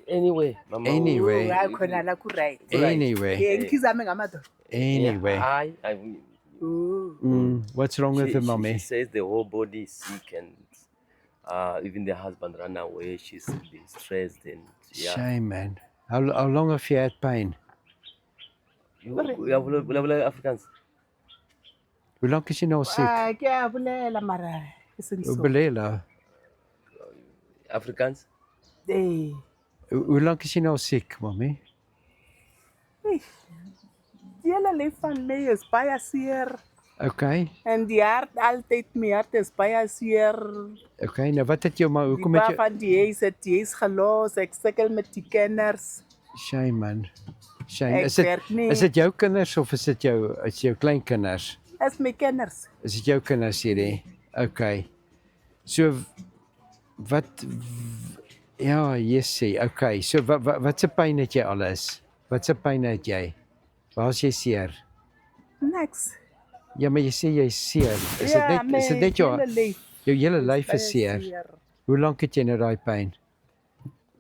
Anyway, Mama. Anyway. Hayi khona la ku-right. Anyway. Ngikhizame ngamadoda. Anyway. What's wrong with the mommy? She says the whole body is sick and even the husband ran away. She's stressed and yeah. Shame, man. How long have you had pain? We have Africans. Hoe lank is jy nou siek? Ke a bolela mara e seng so. Belela. Africans? Hoe lank is jy nou siek, mommy? Die hele leef van my is baie seer. Okay. En die hart altyd my hart is baie seer. Okay, nou wat het jou maar hoekom Die het pa jy van die huis gelos, ek sukkel met die kinders. Shame, man. Shame. Ek werk nie. Is dit jou kinders of is dit jou kleinkinders? Is my kinders. Is dit jou kinders hierdie? Okay. So wat ja, Jessie. Okay. So wat se pyn het jy alles? Wat se pyn het jy? Waar is jy seer? Niks. Ja, maar jy sê jy is seer. Is dit net jou hele lyf is seer? Hoe lank het jy nou daai pyn?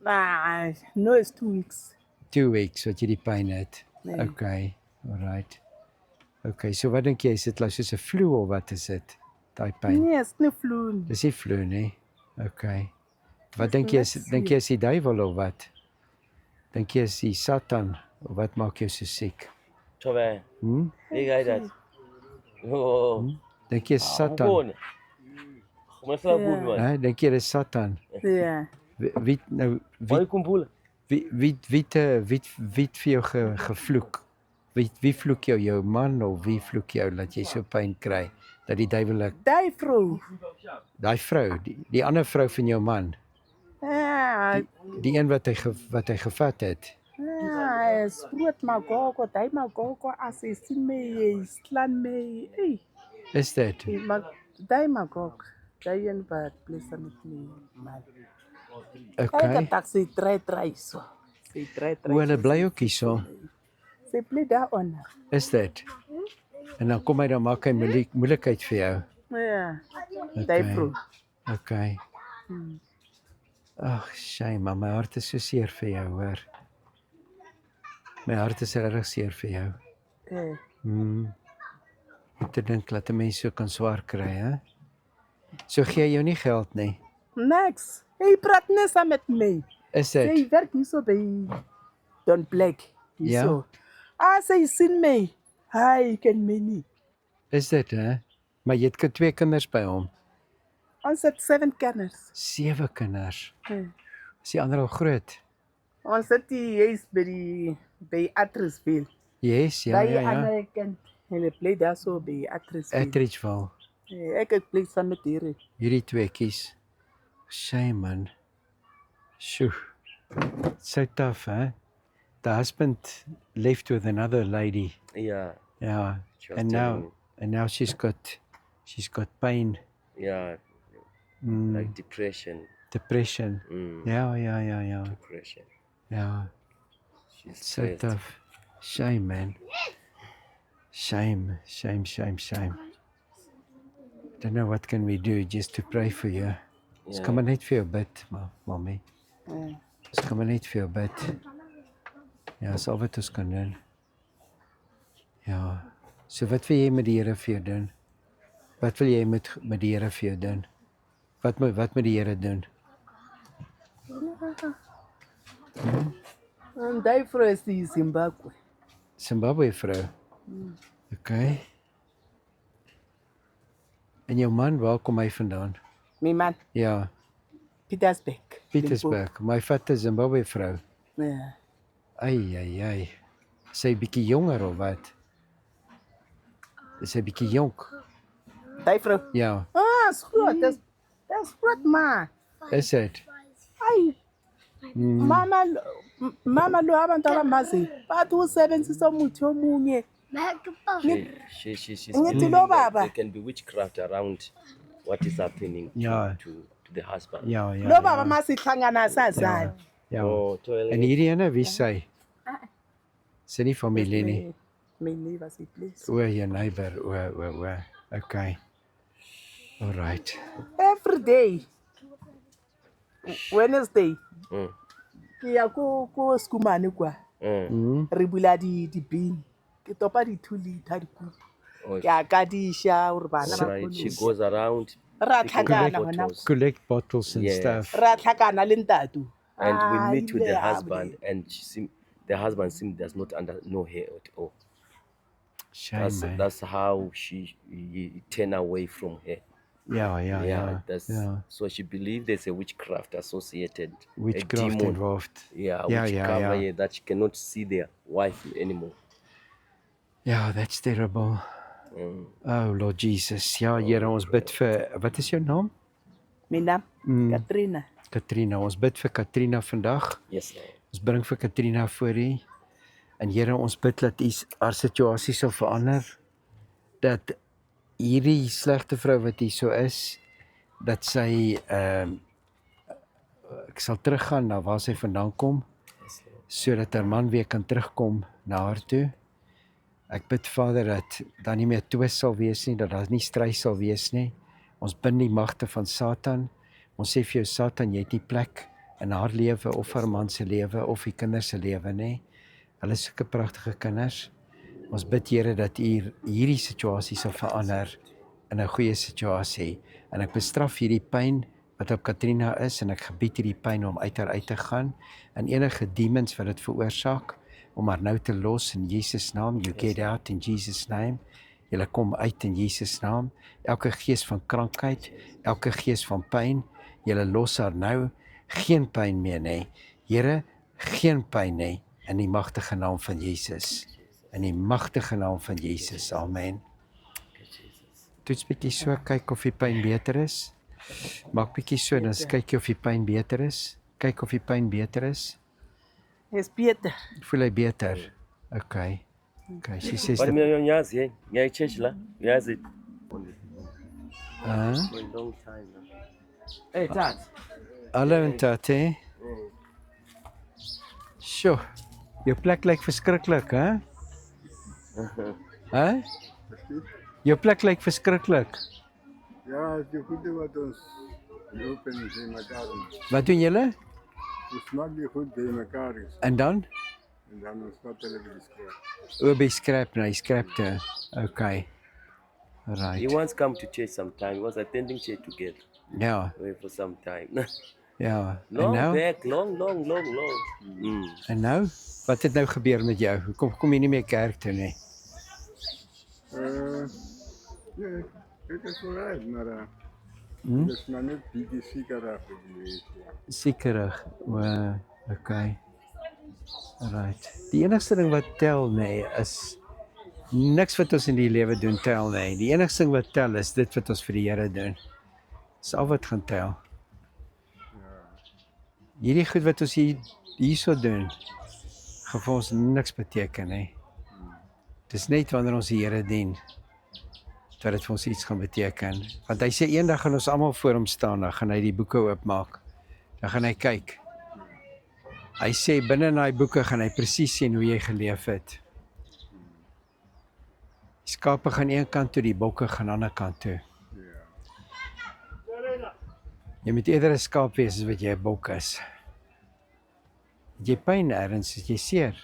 No, it's 2 weeks. 2 weeks wat jy die pyn het. Nee. Okay. Alright. Okay, so wat dink jy, is dit like soos 'n flu of wat is dit? Daai pyn. Nee, is nie flu nie. Dis nie flu nie. Okay. Wat dink jy is die duiwel of wat? Dink jy is die Satan of wat maak jou so siek? Tove. Jy gee dit. Dink jy is Satan? Kom eens naar boven, man. Hè, dink jy is Satan? Ja. Wie nou wie het vir jou gevloek? Wie vloek jou man of wie vloek jou dat jy so pyn kry dat die duiwel daai vrou, die ander vrou van jou man? Ja. Die een wat hy gevat het. Ja, is groot magogo, daai magogo as hy sien my, slaan my. Is dit? Daai magogo, daai een wat bless met my man. Okay. Ek taxi 3 so. Sy 3. Hulle bly ook hier so. Sy bly daar onder. Is dit? En dan kom hy dan maak hy moeilikheid vir jou. Ja. Daai vrou. Okay. Ag, shame, maar my hart is so seer vir jou, hoor. My hart is regtig seer vir jou. Ek dink dat 'n mens so kan swaar kry, hè? So gee hy jou nie geld nie. Niks. Hy praat net saam met my. Is dit? Sy werk hier so by Don Black. Ja. So. As hy sien my, hy ken my nie. Is dit, hè? Maar jy het 2 kinders by hom. Ons het 7 kinders. 7 kinders. Is die ander al groot? Ons het die huis by Atteridgeville. Yes, ja. Daai ander kind, hulle bly daar so by Atteridgeville. Ek bly saam met hierdie 2 kies. Shame, man. Shoo. So tough, huh? The husband left with another lady. Yeah. Yeah. And now she's got pain. Yeah. Like depression. Depression. Yeah. Depression. Yeah. She's so stressed. tough. Shame, man. Shame. Don't know what can we do just to pray for you. Ons kan maar net vir jou bid, mommy. Ons kan maar net vir jou bid. Ja, dis al wat ons kan doen. Ja. So wat wil jy met die Here vir jou doen? Wat wil jy met die Here vir jou doen? Wat moet die Here doen? En daai vrou is die Zimbabwe. Zimbabwe vrou. Okay. En jou man, waar kom hy vandaan? My man? Ja. Pietersburg. My vader Zimbabwe vrou. Ja. Ai. Sy bietjie jonger of wat? Is sy bietjie jonk? Daai vrou? Ja. Is groot. Dis groot man. Is dit? Ai. Mama lo abantu abamazi. Bathi usebenzisa umuthi omunye. She's believing that there can be witchcraft around what is happening to the husband. Ja. Lo baba masihlangana sazana. Ja. En hierdie ene, wie sy? Sy nie familie nie. My neighbor say please. Your neighbor. Okay. All right. Every day. Wednesday. ke ya ko Skumane kwa re bula di-bin ke topa di-2 liter dikupu Oh, ke a ka diša gore bana ba right. She kgone goes around ra picking up tlhakana ngwana bottles. Collect bottles and Yes. stuff. ra tlhakana le ntatu And we Ah, meet with ile the a husband, bolela. and the husband does not know her at all. Shame, man. That's how he turn away from her. Yeah. So she believed there's a witchcraft associated, Witchcraft a demon, involved. which Yeah. cover her that she cannot see their wife anymore. Yeah, that's terrible. Oh, Lord Jesus. Ja, Here, ons bid vir, wat is jou naam? Mina Katrina Katrina. Ons bid vir Katrina vandag. Yes, Lord. Ons bring vir Katrina voor U. En Here, ons bid dat U haar situasie sal verander. Dat hierdie slegte vrou wat hier so is, dat sy ek sal teruggaan na waar sy vandaan kom, sodat haar man weer kan terugkom na haar toe. Ek bid Vader dat daar nie meer twis sal wees nie, dat daar nie stryd sal wees nie. Ons bind die magte van Satan. Ons sê vir jou Satan, jy het nie plek in haar lewe of haar man se lewe of die kinders se lewe nie. Hulle is sulke pragtige kinders. Ons bid Here dat U hierdie situasie sal verander in 'n goeie situasie. En ek bestraf hierdie pyn wat op Katrina is en ek gebied hierdie pyn om uit haar uit te gaan en enige demons wat dit veroorsaak om haar nou te los in Jesus naam. You get out in Jesus name. Julle kom uit in Jesus naam. Elke gees van krankheid, elke gees van pyn, julle los haar nou. Geen pyn meer nie. Here, geen pyn nie in die magtige naam van Jesus. In die magtige naam van Jesus. Amen. Toets bietjie so, kyk of die pyn beter is. Maak bietjie so, dan kyk jy of die pyn beter is. Kyk of die pyn beter is. is beter Voel hy beter? Okay, she says But that, me nyazi, church la, nyazi. For a long time now. Hey, Dad. hallo Tate. Sjoe, jou plek lyk verskriklik, hè? Hè? Jou plek lyk verskriklik. Ja, die goede wat ons loop en bij elkaar doen. Wat doen julle? Ons maakt die goed bij elkaar is. En dan? En dan ons wat televisie schrijven. By scrap, nou, scrapte. Okay. He Right. once come to church sometime. He was attending church together Ja, for some time. ja. En long nou? back, long. En nou? Wat het nou gebeur met jou? Hoekom kom jy nie meer kerk toe nie? Ja, het is vooruit, maar het is maar net die zeker af geweest. Sekerig. Okay. Right. Die enigste ding wat tel is niks wat ons in die lewe doen tel nie. Die enigste ding wat tel is dit wat ons vir die Here doen. Dis al wat gaan tel. Hierdie goed wat ons hierso doen, gaan vir ons niks beteken nie. Dis net wanneer ons die Here dien dat dit vir ons iets gaan beteken. Want hy sê eendag gaan ons almal voor hom staan, dan gaan hy die boeke oopmaak. Dan gaan hy kyk. Hy sê binne in daai boeke gaan hy presies sien hoe jy geleef het. Die skape gaan een kant toe, die bokke gaan ander kant toe. Jy moet eerder 'n skaap wees as wat jy 'n bok is. Het jy pyn ergens, het jy seer?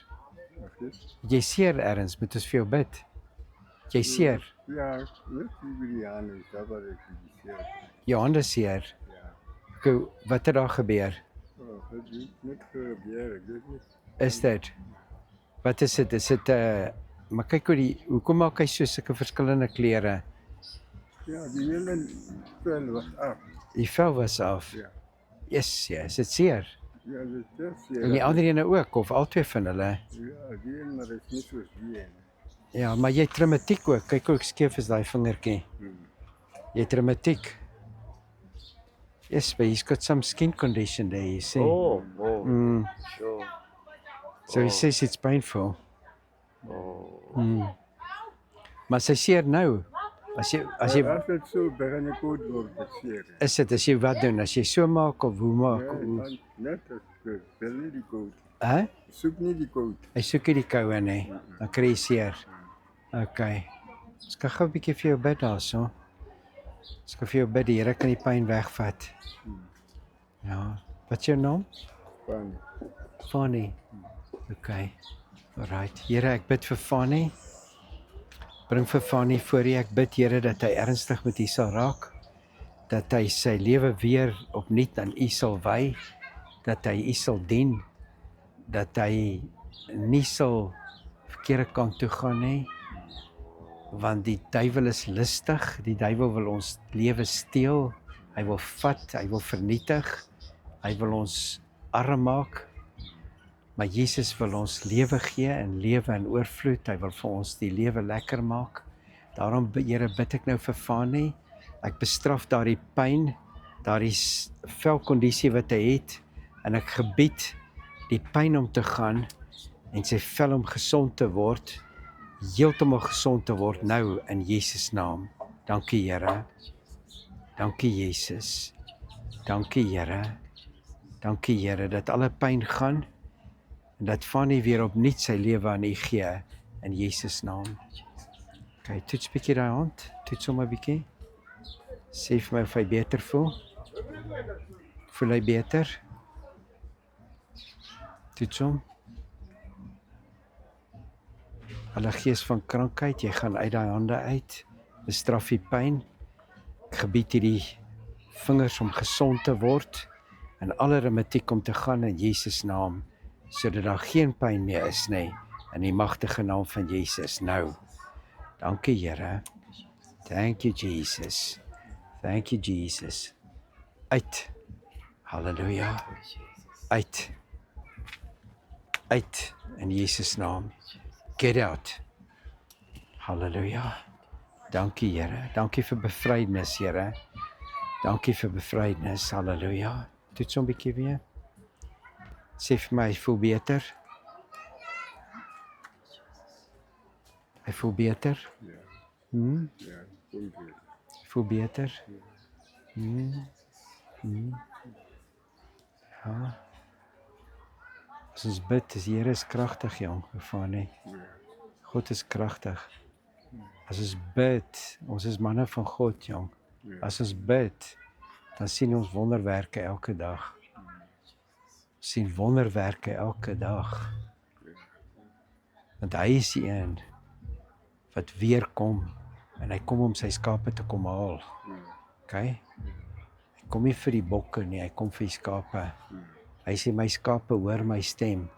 Het jy seer ergens, moet ons vir jou bid. Het jy seer? Ja, net die Brianne, dat wat ik geïnitieerd. Jou hande seer? Ja. Okay, wat het daar gebeur? Oh, het is net gebeur, ek weet niet. Is dit? Wat is dit? Is dit maar kyk hoekom maak hy so sulke verskillende klere? Ja, die hele vel was af. Die vel was af. Ja. Yes, is dit seer? Ja, dat is En die ander ene ook, of al twee van hulle? Ja, die een, maar het is niet zoals die een. Ja, maar jy het traumatiek ook. Kyk hoe skeef is daai vingertjie. Jy het traumatiek. Yes, but he's got some skin condition there, you see. Oh, Sure. sure. So he says it's painful. Oh. Maar sy seer nou. As jy Als het zo begin ik goed wordt, het zeer. is dit as jy wat doen? As jy so maak of hoe maak? Ja, dan net als ik wil niet die koud. Hè? Zoek niet die koud. Hy soek nie die koue nie. Dan kry jy seer. Okay. Ons kan gou 'n bietjie vir jou bid daarso. Ons kan vir jou bid, die Here kan die pyn wegvat. Ja. Wat is jou naam? Fani. Fani. Okay. Alright. Here, ek bid vir Fani. Bring vir Fani voor U. Ek bid Here dat hy ernstig met U sal raak. Dat hy sy lewe weer opnuut aan U sal wy. Dat hy U sal dien. Dat hy nie sal verkeerde kant toe gaan nie. Want die duiwel is listig. Die duiwel wil ons lewe steel. Hy wil vat, hy wil vernietig. Hy wil ons arm maak. Maar Jesus wil ons lewe gee en lewe in oorvloed. Hy wil vir ons die lewe lekker maak. Daarom, Here, bid ek nou vir Fani. Ek bestraf daardie pyn, daardie velkondisie wat hy het, en ek gebied die pyn om te gaan en sy vel om gesond te word, heeltemal gesond te word nou in Jesus naam. Dankie Here. Dankie Jesus. Dankie Here. Dankie Here dat alle pyn gaan en dat Fani weer opnuut sy lewe aan U gee in Jesus naam. Okay, toets bietjie daai hand. Toets hom 'n bietjie. Sê vir my of hy beter voel. Voel hy beter? Toets hom. Alle gees van krankheid, jy gaan uit daai hande uit. Bestraf die pyn. Ek gebied hierdie vingers om gesond te word en alle reumatiek om te gaan in Jesus naam, sodat daar geen pyn meer is nie, in die magtige naam van Jesus nou. Dankie Here. Thank you Jesus. Thank you Jesus. Uit. Halleluja. Uit. Uit in Jesus naam. Get out. Halleluja. Dankie Here. Dankie vir bevrydnis Here. Dankie vir bevrydnis. Halleluja. Toets hom 'n bietjie weer. Sê vir my, hy voel beter. Hy voel beter. Ja. Ja, voel beter. Voel beter. Ja. As ons bid, die Here is kragtig, jong, Fani. God is kragtig. As ons bid, ons is manne van God, jong. As ons bid, dan sien ons wonderwerke elke dag. Ons sien wonderwerke elke dag. Want hy is die een wat weer kom, en hy kom om sy skape te kom haal. Okay? Hy kom nie vir die bokke nie, hy kom vir die skape. Hy sê, my skape hoor my stem,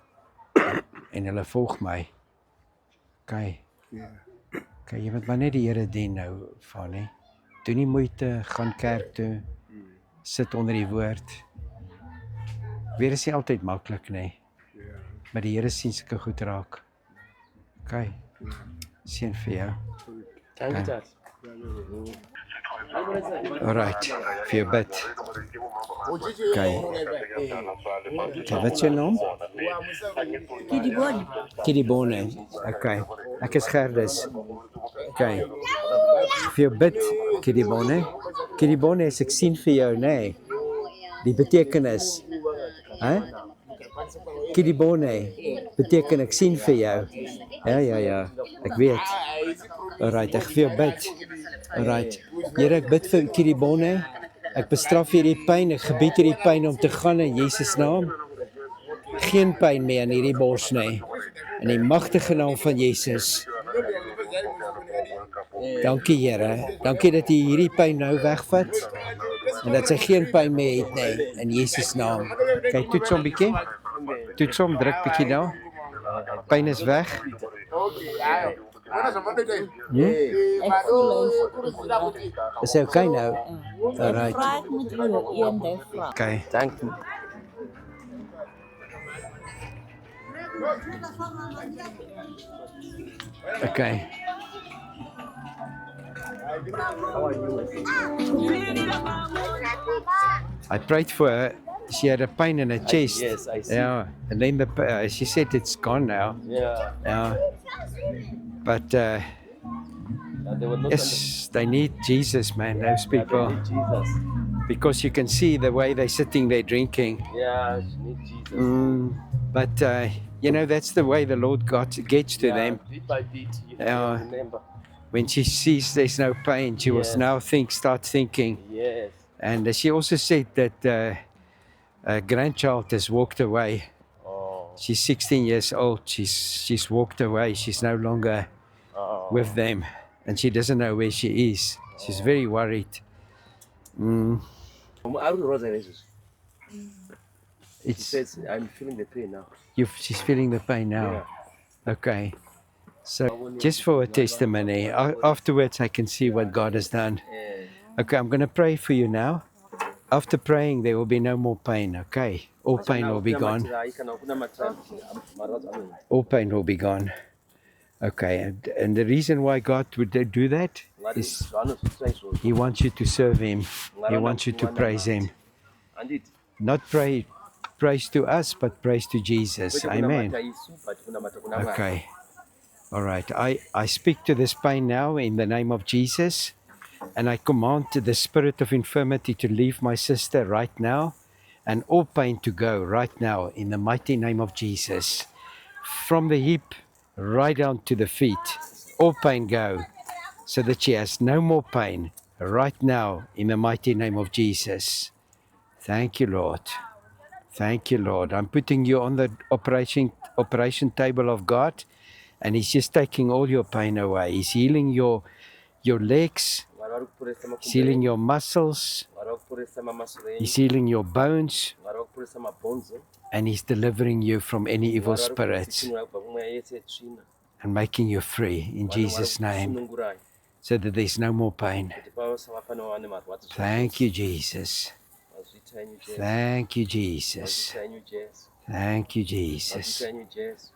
en hulle volg my. Okay? Okay, jy moet maar net die Here dien nou, Fani. Doen nie moeite, gaan kerk toe, sit onder die woord. Weer is nie altyd maklik nie, maar die Here sien sulke goed raak. Okay, seën vir jou. Dankie Dad. Alright, vir jou bid. Okay. Okay, wat is jou naam? Kidibone. Okay, ek is Gerdus. Okay, vir jou bid, Kidibone. Kidibone is ek sien vir jou, nee. Die betekenis. Kidibone beteken ek sien vir jou. Ja, ek weet. Alright, ek vir jou bid. Alright, Here, ek bid vir Kidibone. Ek bestraf hierdie pyn, ek gebied hierdie pyn om te gaan in Jesus naam. Geen pyn meer in hierdie bors nie. In die magtige naam van Jesus. Dankie Here, dankie dat U hierdie pyn nou wegvat en dat sy geen pyn meer het nie, in Jesus naam. Kyk, toets hom bietjie. Toets hom, druk bietjie daar. Pyn is weg. Is hy okay nou? Alright. Okay. Thank you. Okay. I prayed for her. She had a pain in her chest. Yes, I see. Yeah, and then she said it's gone now. Yeah. But They were not yes, they need Jesus, man. Those people, Jesus. because you can see the way they're sitting there drinking. Yeah, she needs Jesus. But you know, that's the way the Lord gets to them. Bit by bit, you Yeah. remember. When she sees there's no pain, she will Yes. now start thinking. Yes. And she also said that a grandchild has walked away. Oh. She's 16 years old. She's walked away. She's no longer Oh. with them, and she doesn't know where she is. She's very worried. Mm. She It's says, I'm feeling the pain now. she's feeling the pain now. Yeah. Okay. So just for a testimony, afterwards I can see what God has done. Okay, I'm going to pray for you now. After praying, there will be no more pain, okay? All pain will be gone. All pain will be gone. Okay, and the reason why God would do that is He wants you to serve Him. He wants you to praise Him. Not praise to us, but praise to Jesus. Amen. Okay. All right. I speak to this pain now in the name of Jesus. And I command the spirit of infirmity to leave my sister right now. And all pain to go right now in the mighty name of Jesus. From the hip right down to the feet. All pain go. So that she has no more pain right now in the mighty name of Jesus. Thank you, Lord. Thank you, Lord. I'm putting you on the operation table of God, and He's just taking all your pain away. He's healing your legs, He's healing your muscles, He's healing your bones, and He's delivering you from any evil spirits and making you free in Jesus' name, so that there's no more pain. Thank you, Jesus. Thank you, Jesus. Thank you, Jesus.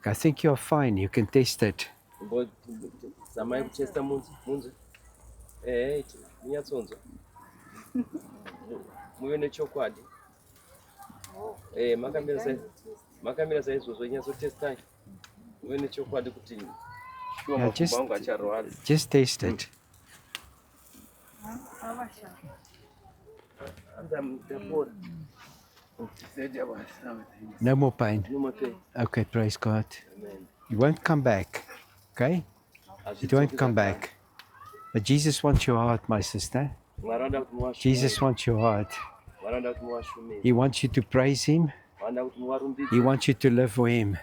I think you're fine. You can test it. Yeah, just taste it. No more pain. Okay, praise God. You won't come back. Okay? It won't come back. But Jesus wants your heart, my sister. Jesus wants your heart. He wants you to praise Him. He wants you to live for Him.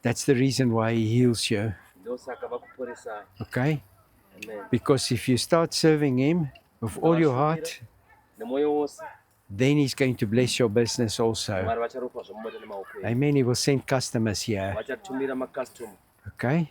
That's the reason why He heals you. Okay? Because if you start serving Him with all your heart, then He's going to bless your business also. Amen. He will send customers here. Okay?